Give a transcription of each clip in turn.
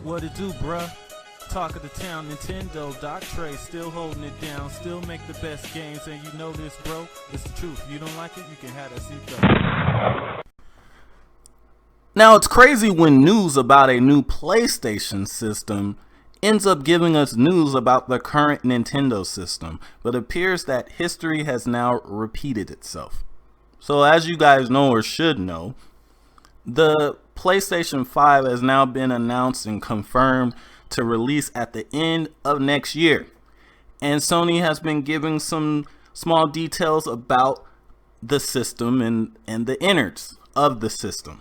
What it do, bruh? Talk of the town, Nintendo, Doc Trey still holding it down, still make the best games, and you know this, bro. It's the truth. If you don't like it, you can have that seatbelt. Now, it's crazy when news about a new PlayStation system ends up giving us news about the current Nintendo system, but it appears that history has now repeated itself. So as you guys know or should know, the PlayStation 5 has now been announced and confirmed to release at the end of next year. And Sony has been giving some small details about the system and the innards of the system.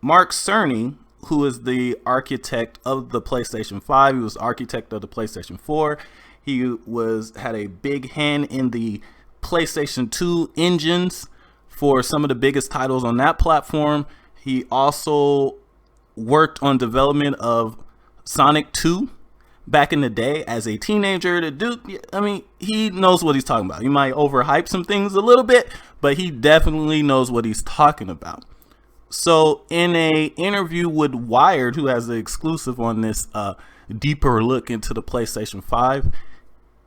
Mark Cerny, who is the architect of the PlayStation 5, he was architect of the PlayStation 4. He had a big hand in the PlayStation 2 engines for some of the biggest titles on that platform. He also worked on development of Sonic 2 back in the day as a teenager. The dude, I mean, he knows what he's talking about. He might overhype some things a little bit, but he definitely knows what he's talking about. So in a interview with Wired, who has the exclusive on this deeper look into the PlayStation 5,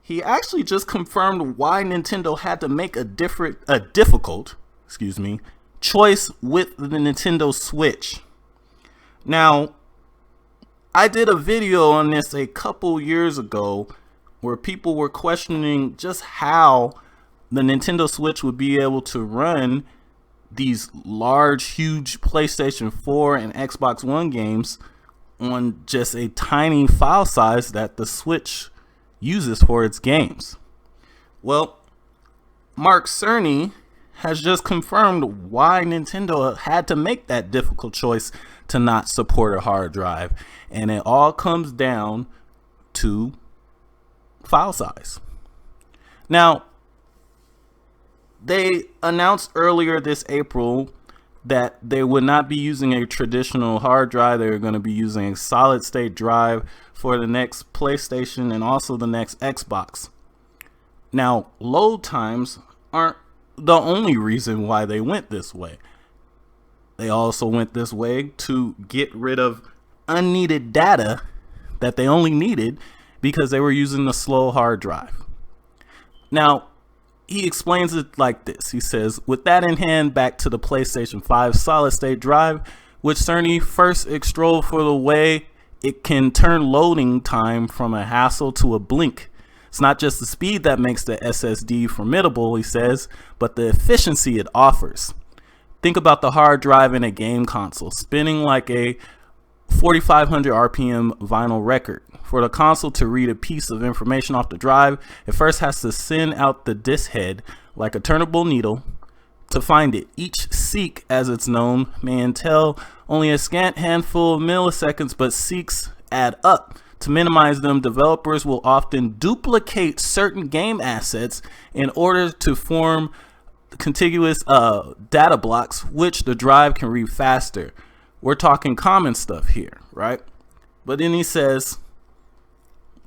he actually just confirmed why Nintendo had to make a difficult choice with the Nintendo Switch. Now, I did a video on this a couple years ago where people were questioning just how the Nintendo Switch would be able to run these large, huge PlayStation 4 and Xbox One games on just a tiny file size that the Switch uses for its games. Well, Mark Cerny has just confirmed why Nintendo had to make that difficult choice to not support a hard drive. And it all comes down to file size. Now, they announced earlier this April that they would not be using a traditional hard drive. They were going to be using a solid state drive for the next PlayStation and also the next Xbox. Now, load times aren't the only reason why they went this way. They also went this way to get rid of unneeded data that they only needed because they were using the slow hard drive. Now, he explains it like this. He says, with that in hand, back to the PlayStation 5 solid state drive, which Cerny first extolled for the way it can turn loading time from a hassle to a blink. It's not just the speed that makes the SSD formidable, he says, but the efficiency it offers. Think about the hard drive in a game console, spinning like a 4,500 RPM vinyl record. For the console to read a piece of information off the drive, it first has to send out the disk head like a turnable needle to find it. Each seek, as it's known, may entail only a scant handful of milliseconds, but seeks add up. To minimize them, developers will often duplicate certain game assets in order to form contiguous data blocks, which the drive can read faster. We're talking common stuff here, right? But then he says,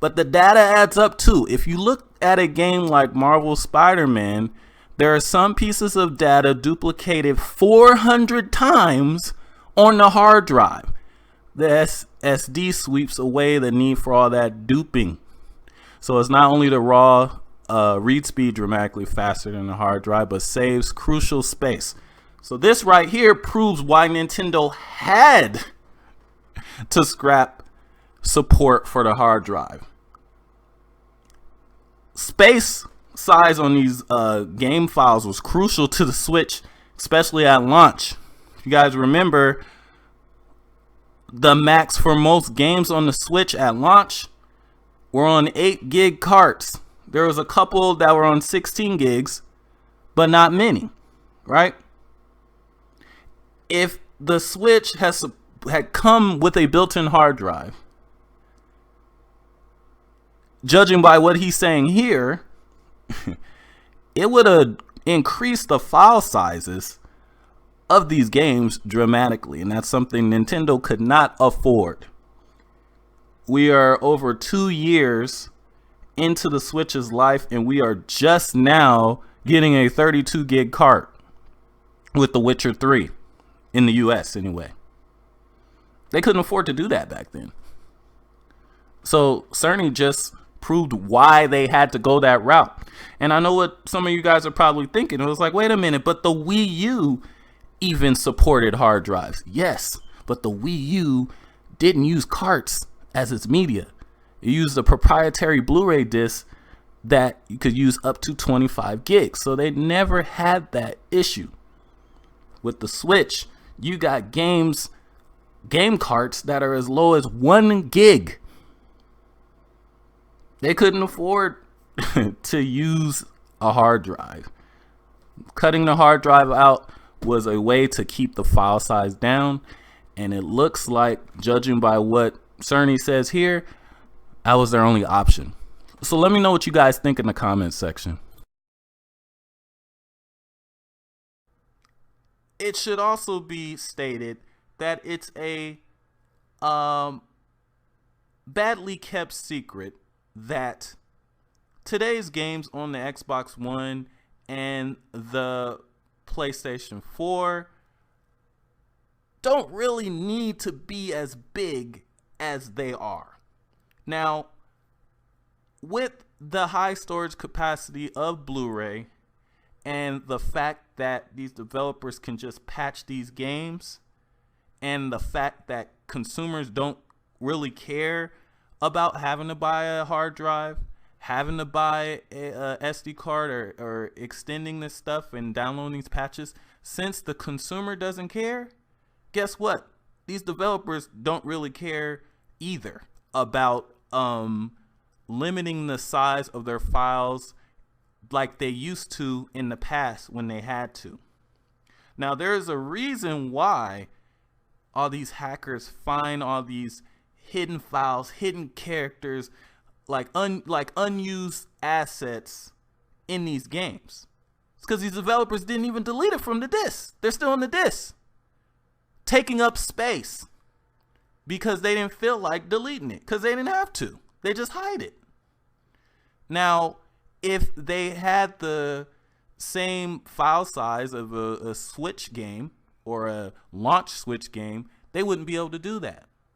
but the data adds up too. If you look at a game like Marvel Spider-Man, there are some pieces of data duplicated 400 times on the hard drive. The SSD sweeps away the need for all that duping. So it's not only the raw read speed dramatically faster than the hard drive, but saves crucial space. So this right here proves why Nintendo had to scrap support for the hard drive. Space size on these game files was crucial to the Switch, especially at launch. If you guys remember, the max for most games on the Switch at launch were on 8 gig carts. There was a couple that were on 16 gigs, but not many, right? If the Switch had come with a built-in hard drive, judging by what he's saying here, it would have increased the file sizes of these games dramatically, and that's something Nintendo could not afford. We are over 2 years into the Switch's life, and we are just now getting a 32 gig cart with The Witcher 3 in the US anyway. They couldn't afford to do that back then. So Cerny just proved why they had to go that route. And I know what some of you guys are probably thinking. It was like, wait a minute, but the Wii U even supported hard drives. Yes, but the Wii U didn't use carts as its media. It used a proprietary Blu-ray disc that you could use up to 25 gigs. So they never had that issue. With the Switch, you got game carts that are as low as 1 gig. They couldn't afford to use a hard drive. Cutting the hard drive out was a way to keep the file size down, and it looks like, judging by what Cerny says here, that was their only option. So let me know what you guys think in the comments section. It should also be stated that it's a badly kept secret that today's games on the Xbox One and the PlayStation 4 don't really need to be as big as they are. Now, with the high storage capacity of Blu-ray and the fact that these developers can just patch these games, and the fact that consumers don't really care about having to buy a hard drive, having to buy a SD card, or extending this stuff and downloading these patches, since the consumer doesn't care, guess what? These developers don't really care either about limiting the size of their files like they used to in the past when they had to. Now, there's a reason why all these hackers find all these hidden files, hidden characters, like unused assets in these games. It's because these developers didn't even delete it from the disk. They're still on the disk, taking up space because they didn't feel like deleting it, because they didn't have to. They just hide it. Now, if they had the same file size of a Switch game or a launch Switch game, they wouldn't be able to do that.